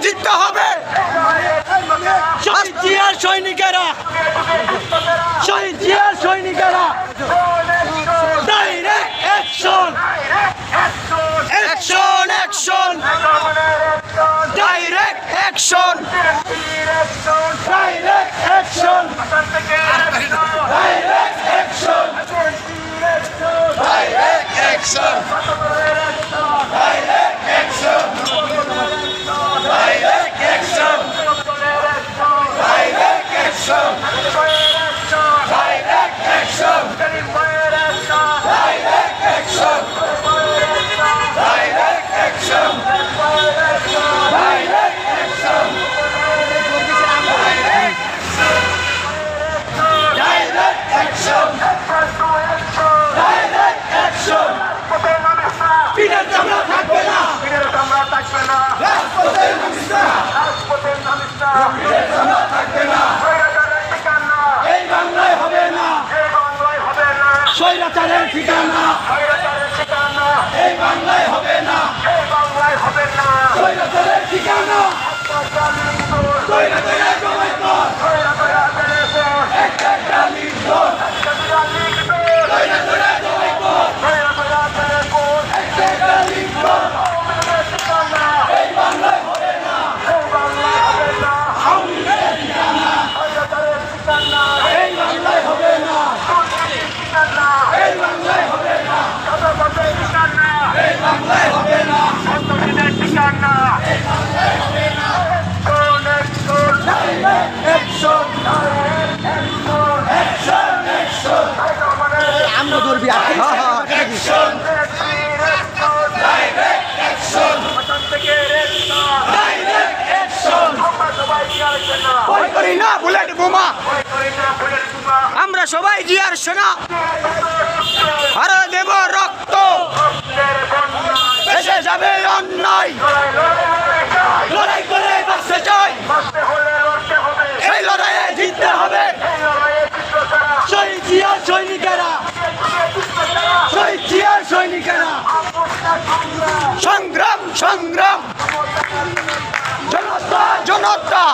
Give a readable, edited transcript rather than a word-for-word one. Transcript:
জিততে হবে। শহীদ জিয়ার সৈনিকেরা, শহীদ জিয়ার সৈনিকেরা, direct action, action, action, direct action, direct action, direct action, direct action, direct action, direct action, direct action, direct action, direct action, direct action, direct action, direct action, direct action. পিঠের চামড়া থাকবে না, পিঠের চামড়া থাকবে না, রাজপথের নামিস না, রাজপথের নামিস না, পিঠের চামড়া থাকবে না, স্বৈরাচারের ঠিকানা এই বাংলায় হবে না, এই বাংলায় হবে না, স্বৈরাচারের ঠিকানা, স্বৈরাচারের ঠিকানা এই বাংলায় হবে না, এই বাংলায় হবে না, স্বৈরাচারের ঠিকানা, স্বৈরাচারের জমায়েত কর, স্বৈরাচারের জমায়েত কর, একটা একটা লিড কর, একটা বিরাট লিড কর, স্বৈরাচারের জমায়েত কর, স্বৈরাচারের কর, একটা একটা লিড কর, ঠিকানা এই বাংলায় হবে না, এই বাংলায় হবে না, আওয়ামী লীগের ঠিকানা, স্বৈরাচারের ঠিকানা এই বাংলায় হবে না, দুর্নীতির ঠিকানা এই বাংলায় হবে না, চাঁদাবাজের ঠিকানা এই বাংলায় হবে না, সন্ত্রাসীদের ঠিকানা এই বাংলায় হবে না। আমরা ধরবি আমরা সবাই জিয়ার সেনা, আরো দেব রক্ত, দেশে যাবে অন্যায়, লড়াই করে বাঁচতে চাই, এই লড়াইয়ে জিততে হবে। শহীদ জিয়ার সৈনিকেরা, শহীদ জিয়ার সৈনিকেরা, সংগ্রাম, সংগ্রাম, জনতা, জনতা।